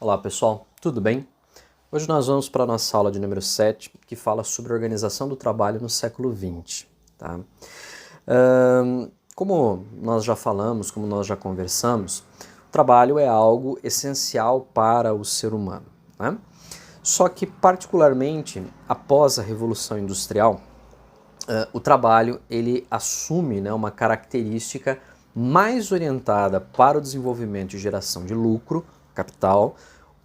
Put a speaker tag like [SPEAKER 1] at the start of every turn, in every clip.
[SPEAKER 1] Olá pessoal, tudo bem? Hoje nós vamos para a nossa aula de número 7, que fala sobre a organização do trabalho no século XX. Tá? Como nós já falamos, como nós já conversamos, o trabalho é algo essencial para o ser humano. Né? Só que, particularmente, após a Revolução Industrial, o trabalho ele assume, né, uma característica mais orientada para o desenvolvimento e geração de lucro, capital,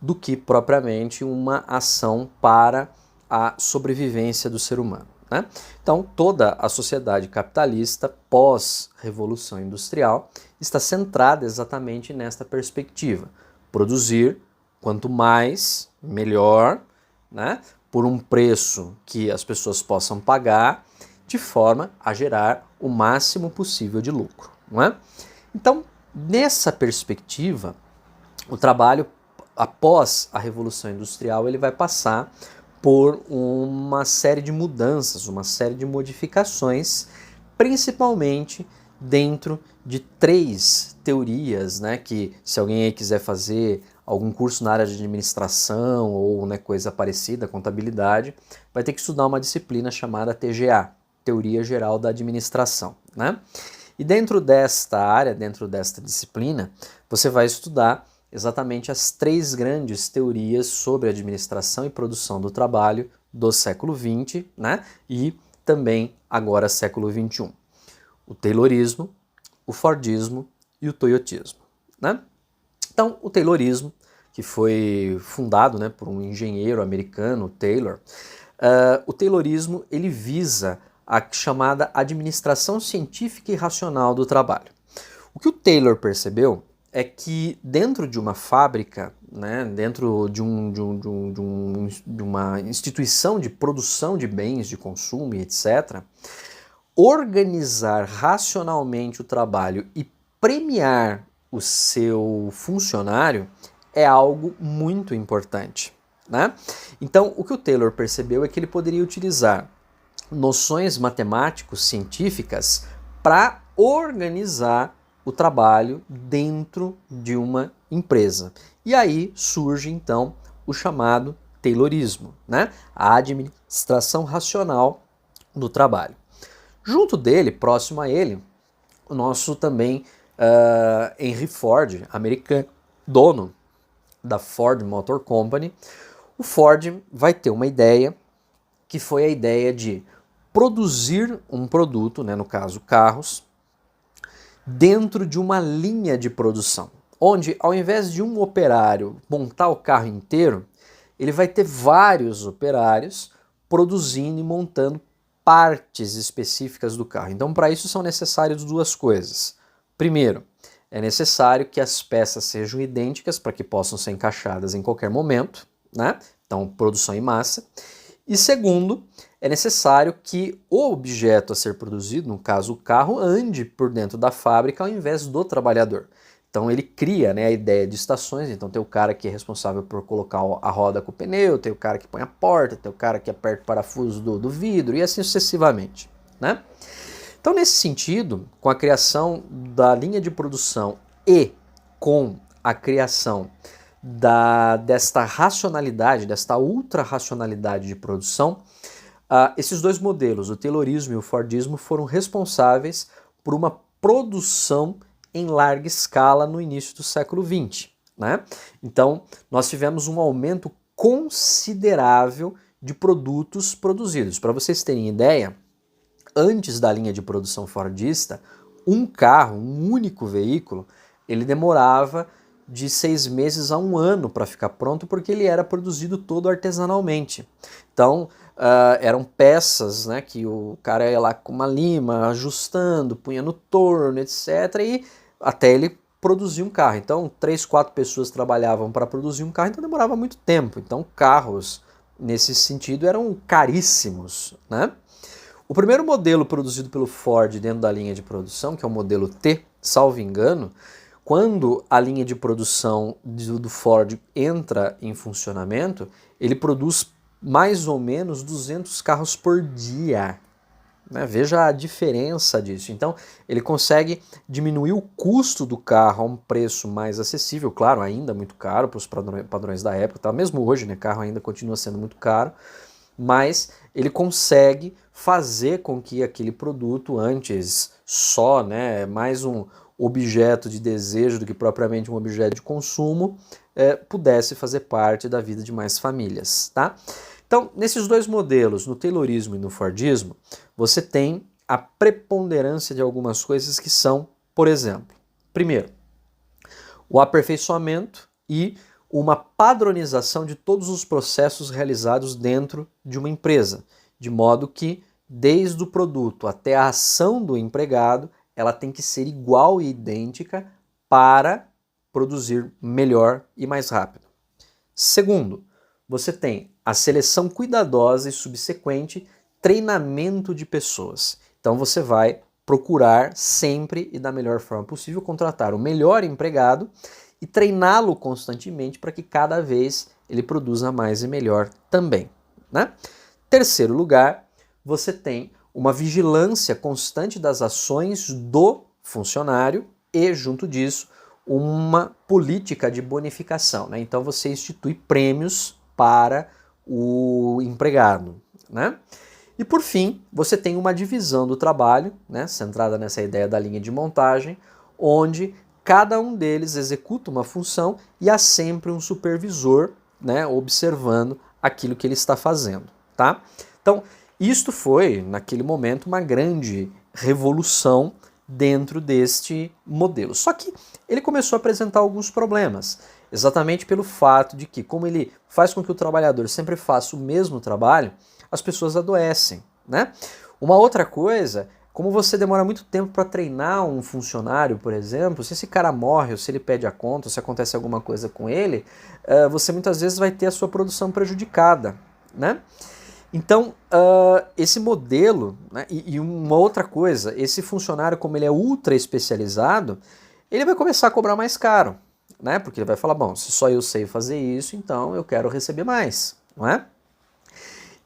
[SPEAKER 1] do que propriamente uma ação para a sobrevivência do ser humano. Né? Então, toda a sociedade capitalista pós-revolução industrial está centrada exatamente nesta perspectiva: produzir quanto mais, melhor, né? Por um preço que as pessoas possam pagar, de forma a gerar o máximo possível de lucro. Não é? Então, nessa perspectiva, o trabalho, após a Revolução Industrial, ele vai passar por uma série de mudanças, uma série de modificações, principalmente dentro de 3 teorias, né, que se alguém aí quiser fazer algum curso na área de administração ou, né, coisa parecida, contabilidade, vai ter que estudar uma disciplina chamada TGA, Teoria Geral da Administração, né? E dentro desta área, dentro desta disciplina, você vai estudar exatamente as 3 grandes teorias sobre administração e produção do trabalho do século XX, né? E também agora século XXI. O Taylorismo, o Fordismo e o Toyotismo, né? Então, o Taylorismo, que foi fundado, né, por um engenheiro americano, Taylor, o Taylorismo ele visa a chamada administração científica e racional do trabalho. O que o Taylor percebeu é que dentro de uma fábrica, né, dentro de uma instituição de produção de bens de consumo e etc., organizar racionalmente o trabalho e premiar o seu funcionário é algo muito importante. Né? Então, o que o Taylor percebeu é que ele poderia utilizar noções matemático-científicas para organizar o trabalho dentro de uma empresa. E aí surge então o chamado Taylorismo, né? A administração racional do trabalho. Junto dele, próximo a ele, o nosso também Henry Ford, americano, dono da Ford Motor Company. O Ford vai ter uma ideia que foi a ideia de produzir um produto, né, no caso carros, dentro de uma linha de produção, onde ao invés de um operário montar o carro inteiro, ele vai ter vários operários produzindo e montando partes específicas do carro. Então, para isso são necessárias 2 coisas. Primeiro, é necessário que as peças sejam idênticas para que possam ser encaixadas em qualquer momento, né? Então, produção em massa. E segundo, é necessário que o objeto a ser produzido, no caso o carro, ande por dentro da fábrica ao invés do trabalhador. Então ele cria, né, a ideia de estações. Então tem o cara que é responsável por colocar a roda com o pneu, tem o cara que põe a porta, tem o cara que aperta o parafuso do vidro e assim sucessivamente. Né? Então nesse sentido, com a criação da linha de produção e com a criação desta racionalidade, desta ultra-racionalidade de produção, esses 2 modelos, o Taylorismo e o Fordismo, foram responsáveis por uma produção em larga escala no início do século XX. Né? Então, nós tivemos um aumento considerável de produtos produzidos. Para vocês terem ideia, antes da linha de produção fordista, um carro, um único veículo, ele demorava de 6 meses a 1 ano para ficar pronto, porque ele era produzido todo artesanalmente. Então, eram peças, né, que o cara ia lá com uma lima, ajustando, punha no torno, etc., e até ele produzir um carro. Então, 3, 4 pessoas trabalhavam para produzir um carro, então demorava muito tempo. Então, carros, nesse sentido, eram caríssimos. Né? O primeiro modelo produzido pelo Ford dentro da linha de produção, que é o modelo T, salvo engano, quando a linha de produção do Ford entra em funcionamento, ele produz mais ou menos 200 carros por dia. né? Veja a diferença disso. Então, ele consegue diminuir o custo do carro a um preço mais acessível, claro, ainda muito caro para os padrões da época, tá? Mesmo hoje, né, carro ainda continua sendo muito caro, mas ele consegue fazer com que aquele produto, antes só, né, mais um objeto de desejo do que propriamente um objeto de consumo, pudesse fazer parte da vida de mais famílias, tá? Então, nesses dois modelos, no Taylorismo e no Fordismo, você tem a preponderância de algumas coisas que são, por exemplo, primeiro, o aperfeiçoamento e uma padronização de todos os processos realizados dentro de uma empresa, de modo que, desde o produto até a ação do empregado, ela tem que ser igual e idêntica para produzir melhor e mais rápido. Segundo, você tem a seleção cuidadosa e subsequente treinamento de pessoas. Então você vai procurar sempre e da melhor forma possível contratar o melhor empregado e treiná-lo constantemente para que cada vez ele produza mais e melhor também, né? Terceiro lugar, você tem uma vigilância constante das ações do funcionário e, junto disso, uma política de bonificação, né? Então você institui prêmios para o empregado, né? E por fim, você tem uma divisão do trabalho, né, centrada nessa ideia da linha de montagem, onde cada um deles executa uma função e há sempre um supervisor, né, observando aquilo que ele está fazendo, tá? Então, isto foi, naquele momento, uma grande revolução dentro deste modelo. Só que ele começou a apresentar alguns problemas, exatamente pelo fato de que, como ele faz com que o trabalhador sempre faça o mesmo trabalho, as pessoas adoecem, né? Uma outra coisa, como você demora muito tempo para treinar um funcionário, por exemplo, se esse cara morre ou se ele pede a conta, ou se acontece alguma coisa com ele, você muitas vezes vai ter a sua produção prejudicada, né? Então, esse modelo, né, e uma outra coisa, esse funcionário, como ele é ultra especializado, ele vai começar a cobrar mais caro, né? Porque ele vai falar, bom, se só eu sei fazer isso, então eu quero receber mais, não é?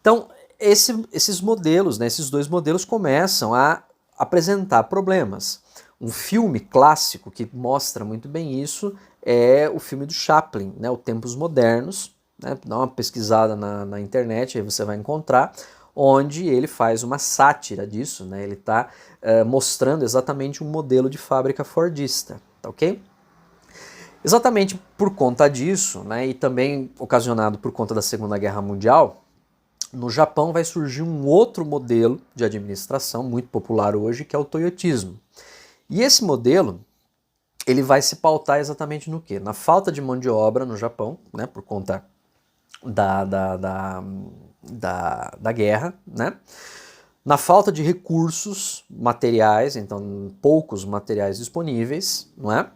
[SPEAKER 1] Então, esses modelos, né, esses dois modelos começam a apresentar problemas. Um filme clássico que mostra muito bem isso é o filme do Chaplin, né, o Tempos Modernos, né, dá uma pesquisada na internet, aí você vai encontrar, onde ele faz uma sátira disso, né, ele está mostrando exatamente um modelo de fábrica fordista, tá ok? Exatamente por conta disso, né, e também ocasionado por conta da Segunda Guerra Mundial, no Japão vai surgir um outro modelo de administração muito popular hoje, que é o toyotismo. E esse modelo, ele vai se pautar exatamente no quê? Na falta de mão de obra no Japão, né, por conta da guerra, né? Na falta de recursos materiais, então poucos materiais disponíveis, não é?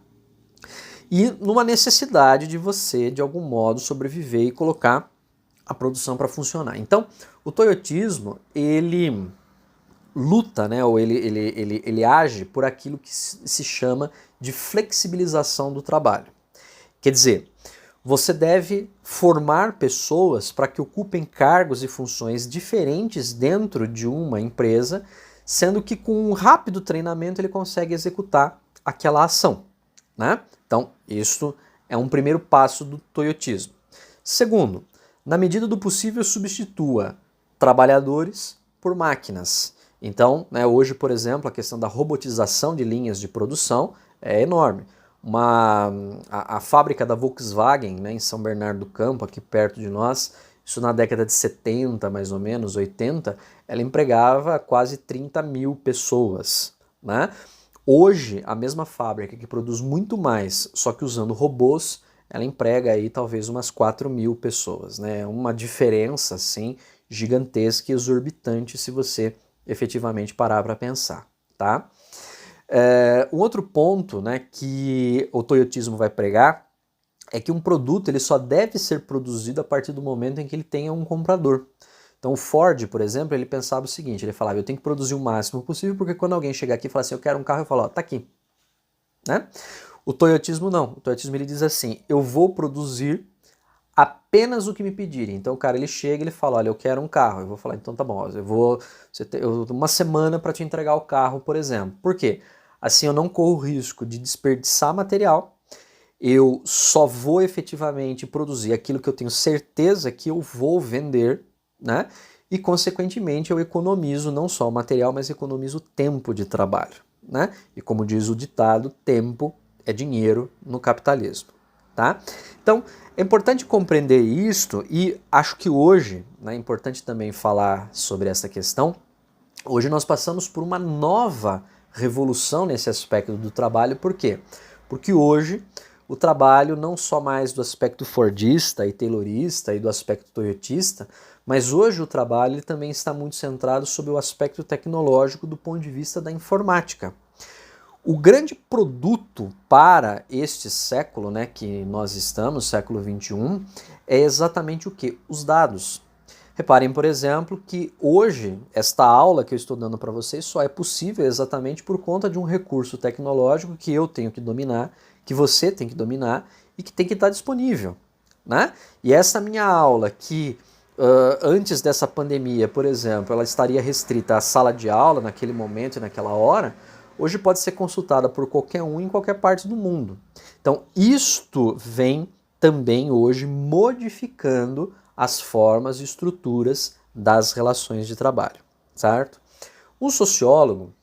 [SPEAKER 1] E numa necessidade de você, de algum modo, sobreviver e colocar a produção para funcionar. Então, o toyotismo, ele luta, né, ou ele age por aquilo que se chama de flexibilização do trabalho. Quer dizer, você deve formar pessoas para que ocupem cargos e funções diferentes dentro de uma empresa, sendo que com um rápido treinamento ele consegue executar aquela ação, né? Então, isso é um primeiro passo do toyotismo. Segundo, na medida do possível, substitua trabalhadores por máquinas. Então, né, hoje, por exemplo, a questão da robotização de linhas de produção é enorme. A fábrica da Volkswagen, né, em São Bernardo do Campo, aqui perto de nós, isso na década de 70, mais ou menos, 80, ela empregava quase 30 mil pessoas, né? Hoje, a mesma fábrica que produz muito mais, só que usando robôs, ela emprega aí talvez umas 4 mil pessoas, né? Uma diferença, assim, gigantesca e exorbitante se você efetivamente parar para pensar, tá? Um outro ponto, né, que o toyotismo vai pregar é que um produto ele só deve ser produzido a partir do momento em que ele tenha um comprador. Então o Ford, por exemplo, ele pensava o seguinte, ele falava, eu tenho que produzir o máximo possível, porque quando alguém chegar aqui e falar assim, eu quero um carro, eu falo, ó, tá aqui, né? O toyotismo não, o toyotismo ele diz assim, eu vou produzir apenas o que me pedirem. Então o cara ele chega e ele fala, olha, eu quero um carro. Eu vou falar, então tá bom, eu uma semana para te entregar o carro, por exemplo. Por quê? Assim eu não corro o risco de desperdiçar material, eu só vou efetivamente produzir aquilo que eu tenho certeza que eu vou vender, né? E consequentemente eu economizo não só o material, mas economizo o tempo de trabalho, né? E como diz o ditado, tempo é dinheiro no capitalismo, tá? Então, é importante compreender isto e acho que hoje, né, é importante também falar sobre essa questão. Hoje nós passamos por uma nova revolução nesse aspecto do trabalho, por quê? Porque hoje o trabalho não só mais do aspecto fordista e taylorista e do aspecto toyotista, mas hoje o trabalho ele também está muito centrado sobre o aspecto tecnológico do ponto de vista da informática. O grande produto para este século, né, que nós estamos, século XXI, é exatamente o que? Os dados. Reparem, por exemplo, que hoje esta aula que eu estou dando para vocês só é possível exatamente por conta de um recurso tecnológico que eu tenho que dominar, que você tem que dominar e que tem que estar disponível, né? E essa minha aula que antes dessa pandemia, por exemplo, ela estaria restrita à sala de aula naquele momento e naquela hora, hoje pode ser consultada por qualquer um em qualquer parte do mundo. Então, isto vem também hoje modificando as formas e estruturas das relações de trabalho, certo? Um sociólogo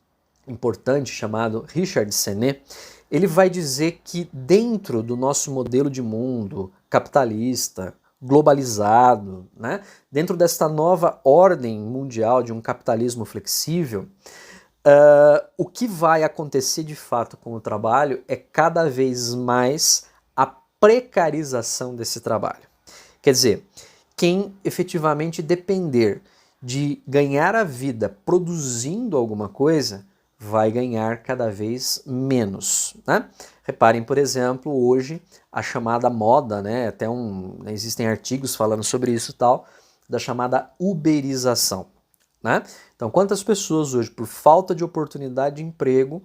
[SPEAKER 1] importante chamado Richard Sennett, ele vai dizer que dentro do nosso modelo de mundo capitalista, globalizado, né, dentro desta nova ordem mundial de um capitalismo flexível, o que vai acontecer de fato com o trabalho é cada vez mais a precarização desse trabalho. Quer dizer, quem efetivamente depender de ganhar a vida produzindo alguma coisa vai ganhar cada vez menos, né? Reparem, por exemplo, hoje a chamada moda, né? Existem artigos falando sobre isso e tal, da chamada uberização, né? Então, quantas pessoas hoje, por falta de oportunidade de emprego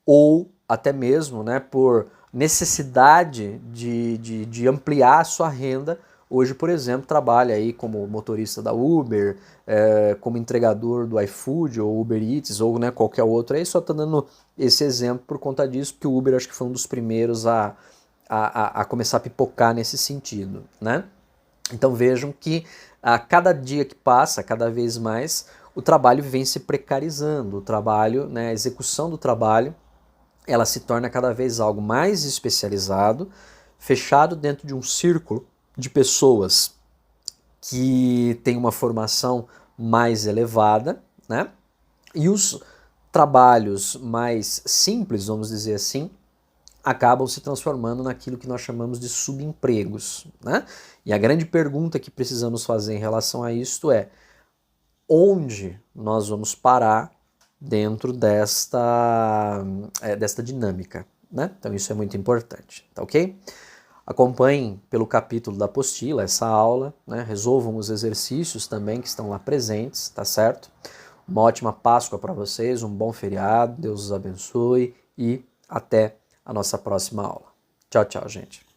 [SPEAKER 1] ou até mesmo, né, por necessidade de ampliar a sua renda, hoje, por exemplo, trabalha aí como motorista da Uber, como entregador do iFood ou Uber Eats ou, né, qualquer outro. Aí só estou dando esse exemplo por conta disso, porque o Uber acho que foi um dos primeiros a começar a pipocar nesse sentido, né? Então vejam que a cada dia que passa, cada vez mais, o trabalho vem se precarizando, o trabalho, né, a execução do trabalho, ela se torna cada vez algo mais especializado, fechado dentro de um círculo de pessoas que têm uma formação mais elevada, né? E os trabalhos mais simples, vamos dizer assim, acabam se transformando naquilo que nós chamamos de subempregos, né? E a grande pergunta que precisamos fazer em relação a isto é: onde nós vamos parar dentro desta dinâmica, né? Então isso é muito importante, tá ok? Acompanhem pelo capítulo da apostila essa aula, né? Resolvam os exercícios também que estão lá presentes, tá certo? Uma ótima Páscoa para vocês, um bom feriado, Deus os abençoe e até a nossa próxima aula. Tchau, tchau, gente.